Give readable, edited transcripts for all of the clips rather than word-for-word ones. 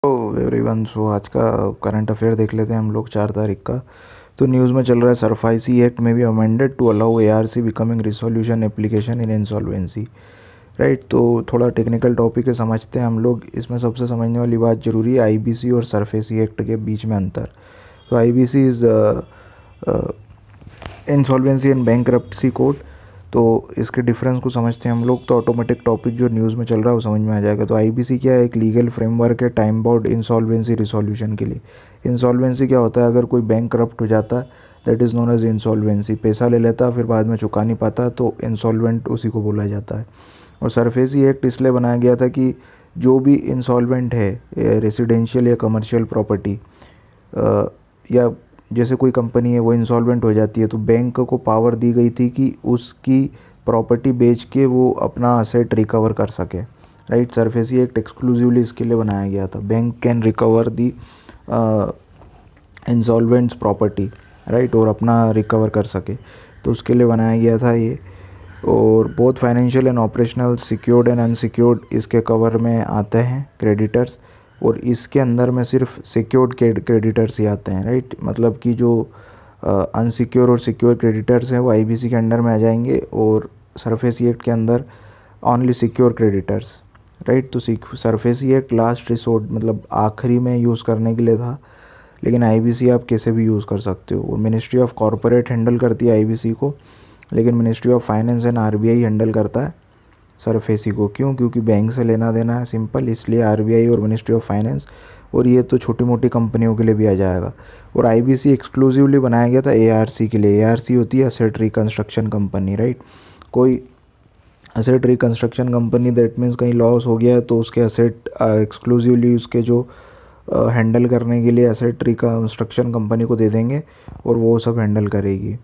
Everyone, सो आज का current affair देख लेते हैं हम लोग 4 तारीख का। तो न्यूज़ में चल रहा है सरफाइसी एक्ट में be amended to allow ARC becoming resolution application in insolvency. Right, तो थोड़ा टेक्निकल टॉपिक है, समझते हैं हम लोग। इसमें सबसे समझने वाली बात जरूरी है आईबीसी और सरफेसी एक्ट के बीच में अंतर। तो IBC is insolvency and bankruptcy code. तो इसके डिफरेंस को समझते हैं हम लोग, तो ऑटोमेटिक टॉपिक जो न्यूज़ में चल रहा है वो समझ में आ जाएगा। तो आईबीसी क्या है? एक लीगल फ्रेमवर्क है टाइम बाउंड इंसॉल्वेंसी रिसोल्यूशन के लिए। इंसॉल्वेंसी क्या होता है? अगर कोई बैंक करप्ट हो जाता है, that is known as insolvency. पैसा ले लेता फिर बाद में चुका नहीं पाता, तो इंसॉल्वेंट उसी को बोला जाता है। और सरफेसी एक्ट इसलिए बनाया गया था कि जो भी इंसॉल्वेंट है, रेसिडेंशियल या कमर्शियल प्रॉपर्टी, या जैसे कोई कंपनी है वो इंसॉल्वेंट हो जाती है, तो बैंक को पावर दी गई थी कि उसकी प्रॉपर्टी बेच के वो अपना असेट रिकवर कर सके। राइट, सरफेसी एक्ट एक्सक्लूसिवली इसके लिए बनाया गया था। Bank can recover the insolvent's property, right, और अपना रिकवर कर सके, तो उसके लिए बनाया गया था ये। और both financial and operational, secured and unsecured इसके कवर में आते हैं क्रेडिटर्स। और इसके अंदर में सिर्फ सिक्योर्ड क्रेडिटर्स ही आते हैं। राइट, मतलब कि जो अनसिक्योर और सिक्योर क्रेडिटर्स हैं वो आईबीसी के अंडर में आ जाएंगे, और सरफेसी एक्ट के अंदर ओनली सिक्योर क्रेडिटर्स। राइट, तो सरफेसी एक्ट लास्ट रिसोर्ट, मतलब आखिरी में यूज़ करने के लिए था, लेकिन आईबीसी आप कैसे भी यूज़ कर सकते हो। और मिनिस्ट्री ऑफ कॉरपोरेट हैंडल करती है आईबीसी को, लेकिन ministry of finance and RBI handle करता है सरफेसी को। क्यों? क्योंकि बैंक से लेना देना है, सिंपल, इसलिए आरबीआई और मिनिस्ट्री ऑफ फाइनेंस। और ये तो छोटी मोटी कंपनियों के लिए भी आ जाएगा। और आईबीसी एक्सक्लूसिवली बनाया गया था एआरसी के लिए। एआरसी होती है असेट रिकंस्ट्रक्शन कंपनी। राइट, कोई asset reconstruction company, that means कहीं लॉस हो गया है तो उसके असेट एक्सक्लूसिवली उसके जो हैंडल करने के लिए असेट रिकंस्ट्रक्शन कंपनी को दे देंगे, और वो सब हैंडल करेगी।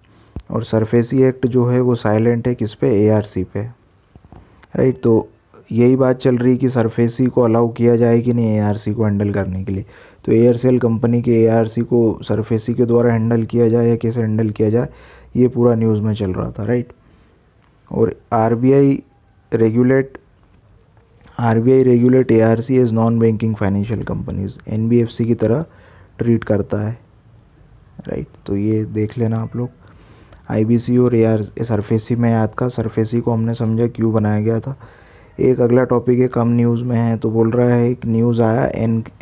और सरफेसी एक्ट जो है वो साइलेंट है किस पे? एआरसी पे। राइट, तो यही बात चल रही कि सरफेसी को अलाउ किया जाए कि नहीं एआरसी को हैंडल करने के लिए। तो एयरसेल कंपनी के एआरसी को सरफेसी के द्वारा हैंडल किया जाए या कैसे हैंडल किया जाए, ये पूरा न्यूज़ में चल रहा था। राइट, और regulate RBI regulate ARC as non banking financial companies, NBFC की तरह ट्रीट करता है। राइट, तो ये देख लेना आप लोग। आईबीसी और एआर सरफेसी में याद का, सरफेसी को हमने समझा क्यों बनाया गया था। एक अगला टॉपिक है, कम न्यूज़ में है, तो बोल रहा है एक न्यूज़ आया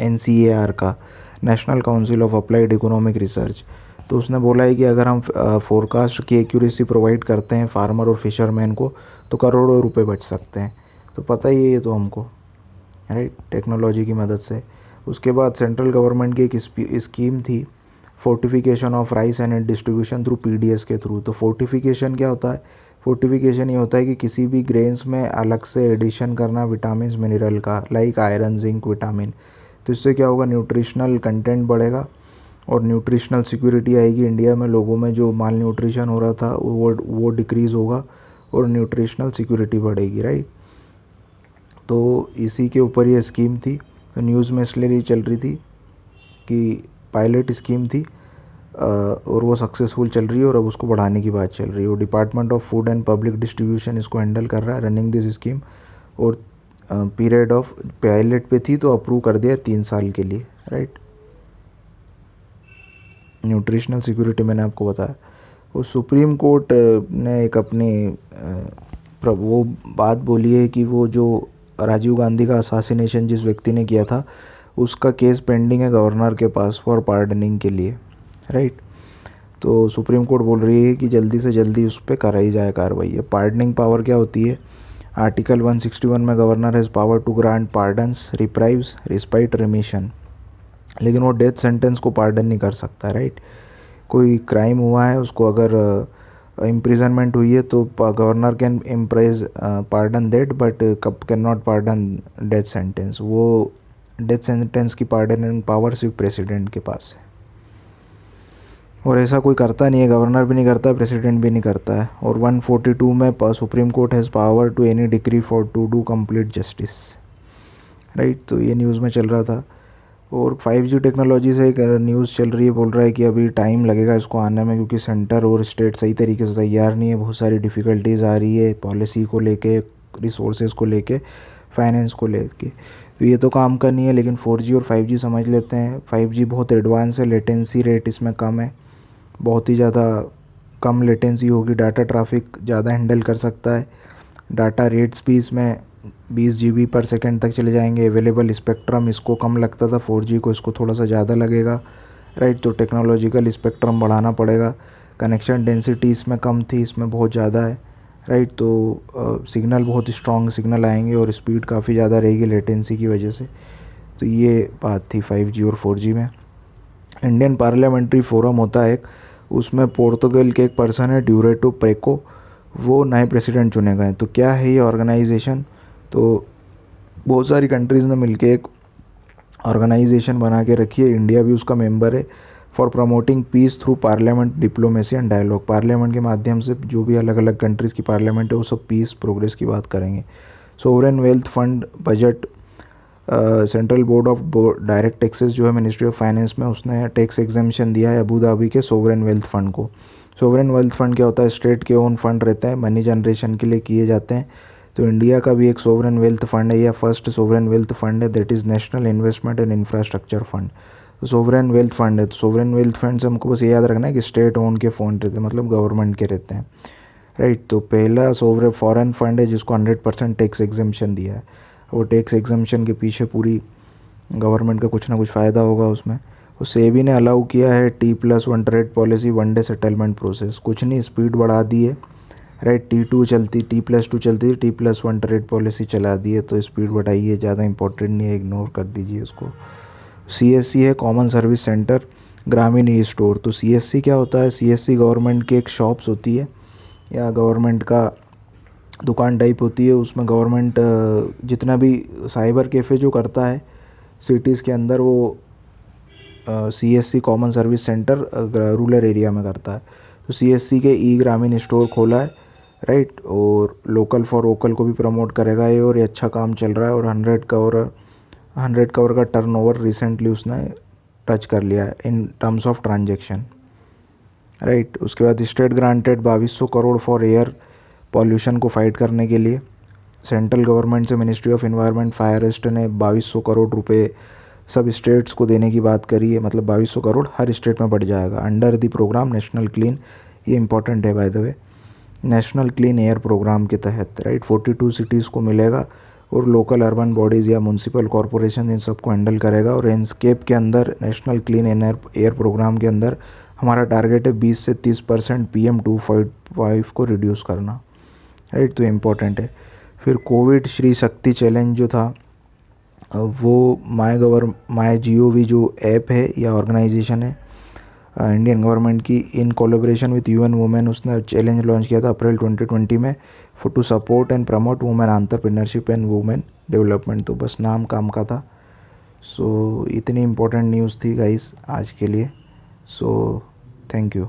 एनसीएआर का, national council of applied economic research. तो उसने बोला है कि अगर हम फोरकास्ट की एक्यूरेसी प्रोवाइड करते हैं फार्मर और फिशरमैन को, तो करोड़ों रुपए बच सकते हैं। तो पता ही है ये तो हमको, राइट, टेक्नोलॉजी की मदद से। उसके बाद सेंट्रल गवर्नमेंट की एक स्कीम थी, fortification of rice and distribution through PDS के थ्रू। तो फोर्टिफिकेशन क्या होता है? फोर्टिफिकेशन ये होता है कि किसी भी ग्रेन्स में अलग से एडिशन करना विटामिन मिनरल का, लाइक आयरन, जिंक, विटामिन। तो इससे क्या होगा? न्यूट्रिशनल कंटेंट बढ़ेगा और न्यूट्रिशनल सिक्योरिटी आएगी इंडिया में। लोगों में जो माल न्यूट्रिशन हो रहा था वो डिक्रीज़ होगा और न्यूट्रिशनल सिक्योरिटी बढ़ेगी। राइट, तो इसी के ऊपर ये स्कीम थी। तो न्यूज़ में इसलिए चल रही थी कि पायलट स्कीम थी, और वो सक्सेसफुल चल रही है, और अब उसको बढ़ाने की बात चल रही है। और department of food and public distribution इसको हैंडल कर रहा है, रनिंग दिस स्कीम। और पीरियड ऑफ पायलट पे थी तो अप्रूव कर दिया 3 साल के लिए। राइट, न्यूट्रिशनल सिक्योरिटी मैंने आपको बताया। और सुप्रीम कोर्ट ने एक अपनी वो बात बोली है कि वो जो राजीव गांधी का असासिनेशन जिस व्यक्ति ने किया था, उसका केस पेंडिंग है गवर्नर के पास फॉर पार्डनिंग के लिए। राइट, तो सुप्रीम कोर्ट बोल रही है कि जल्दी से जल्दी उस पर कराई जाए कार्रवाई। है पार्डनिंग पावर क्या होती है? आर्टिकल 161 में governor has power to grant pardons, reprieves, respite, remission. लेकिन वो डेथ सेंटेंस को पार्डन नहीं कर सकता। राइट, कोई क्राइम हुआ है, उसको अगर इम्प्रिजनमेंट हुई है तो governor can impress pardon that, but can not pardon death sentence. वो डेथ सेंटेंस की पार्डनिंग पावर सिर्फ प्रेसिडेंट के पास है, और ऐसा कोई करता नहीं है, गवर्नर भी नहीं करता, प्रेसिडेंट भी नहीं करता है। और 142 में supreme court has power to any decree for to do complete justice. Right, तो ये न्यूज़ में चल रहा था। और 5G टेक्नोलॉजी से एक न्यूज़ चल रही है, बोल रहा है कि अभी टाइम लगेगा इसको आने में, क्योंकि सेंटर और स्टेट सही तरीके से तैयार नहीं है। बहुत सारी डिफ़िकल्टीज़ आ रही है पॉलिसी को लेके, रिसोर्सेज को लेके, फाइनेंस को लेके। तो ये तो काम का नहीं है, लेकिन 4G और 5G समझ लेते हैं। 5G बहुत एडवांस है, लेटेंसी रेट इसमें कम है, बहुत ही ज़्यादा कम लेटेंसी होगी, डाटा ट्रैफिक ज़्यादा हैंडल कर सकता है, डाटा रेट्स भी इसमें 20 GB पर सेकेंड तक चले जाएंगे। अवेलेबल स्पेक्ट्रम इसको कम लगता था 4G को, इसको थोड़ा सा ज़्यादा लगेगा, राइट। तो टेक्नोलॉजिकल स्पेक्ट्रम बढ़ाना पड़ेगा। कनेक्शन डेंसिटी इसमें कम थी, इसमें बहुत ज़्यादा है, राइट। तो सिग्नल बहुत स्ट्रॉन्ग सिग्नल आएंगे और स्पीड काफ़ी ज़्यादा रहेगी लेटेंसी की वजह से। तो ये बात थी 5G और 4G में। इंडियन पार्लियामेंट्री फोरम होता है एक, उसमें पोर्तुगल के एक पर्सन है ड्यूरेटो प्रेको, वो नए प्रेसिडेंट चुने गए। तो क्या है ये ऑर्गेनाइजेशन, तो बहुत सारी कंट्रीज़ ने मिलकर एक ऑर्गेनाइजेशन बना के रखी है, इंडिया भी उसका मेंबर है। For promoting peace through parliament diplomacy and dialogue, parliament के माध्यम से जो भी अलग अलग कंट्रीज़ की पार्लियामेंट है वो सब पीस प्रोग्रेस की बात करेंगे। Sovereign wealth fund budget, central board of direct taxes जो है मिनिस्ट्री ऑफ फाइनेंस में, उसने टैक्स एग्जेम्पशन दिया है अबू धाबी के सोवरेन वेल्थ फंड को। सोवरेन वेल्थ फंड क्या होता है, स्टेट के ओन फंड रहता है, मनी जनरेशन के लिए किए जाते हैं। तो इंडिया का भी एक सोवरेन वेल्थ फंड है, या फर्स्ट सोवरेन वेल्थ फंड है, that is national investment and infrastructure fund. तो सोवरेन वेल्थ फंड है, तो सोवरेन वेल्थ फंड से हमको बस ये याद रखना है कि स्टेट ओन के फंड रहते हैं, मतलब गवर्नमेंट के रहते हैं, राइट। तो पहला सोवरेन फॉरेन फंड है जिसको 100% टैक्स एग्जेम्पशन दिया है। वो टैक्स एग्जेम्पशन के पीछे पूरी गवर्नमेंट का कुछ ना कुछ फ़ायदा होगा उसमें। तो सेबी ने अलाउ किया है T+1 trade policy, 1 day settlement process, कुछ नहीं स्पीड बढ़ा दी है, राइट। T2 चलती, T+2 चलती, T+1 ट्रेड पॉलिसी चला दी है, तो स्पीड बढ़ाइए, ज़्यादा इंपॉर्टेंट नहीं है, इग्नोर कर दीजिए उसको। CSC है कॉमन सर्विस सेंटर ग्रामीण ई स्टोर। तो CSC क्या होता है, CSC गवर्नमेंट की एक शॉप्स होती है या गवर्नमेंट का दुकान टाइप होती है, उसमें गवर्नमेंट जितना भी साइबर कैफ़े जो करता है सिटीज़ के अंदर, वो CSC common service centre rural area में करता है। तो CSC के ई ग्रामीण स्टोर खोला है, राइट। और लोकल फॉर वोकल को भी प्रमोट करेगा ये, और ये अच्छा काम चल रहा है। और 100 करोड़ का टर्नओवर रिसेंटली उसने टच कर लिया है in terms of transaction, right. उसके बाद state granted 2200 crore for air pollution को फाइट करने के लिए। सेंट्रल गवर्नमेंट से मिनिस्ट्री ऑफ एनवायरनमेंट फॉरेस्ट ने 2200 करोड़ रुपए सब स्टेट्स को देने की बात करी है, मतलब 2200 करोड़ हर स्टेट में बढ़ जाएगा under the program national clean, ये इंपॉर्टेंट है by the way, national clean air program के तहत, राइट। 42 सिटीज़ को मिलेगा, और लोकल अर्बन बॉडीज़ या म्यूनसिपल कॉरपोरेशन इन सबको हैंडल करेगा। और एनस्केप के अंदर नेशनल क्लीन एयर प्रोग्राम के अंदर हमारा टारगेट है 20 से 30% PM2.5 को रिड्यूस करना, राइट। तो इम्पोर्टेंट है। फिर कोविड श्री शक्ति चैलेंज जो था, वो माई GOV जो ऐप है या ऑर्गेनाइजेशन है इंडियन गवर्नमेंट की, in collaboration with UN women, उसने चैलेंज लॉन्च किया था अप्रैल 2020 में, for to support and promote women entrepreneurship and women development. तो बस नाम काम का था। सो इतनी इम्पोर्टेंट न्यूज़ थी गाइस आज के लिए। So thank you.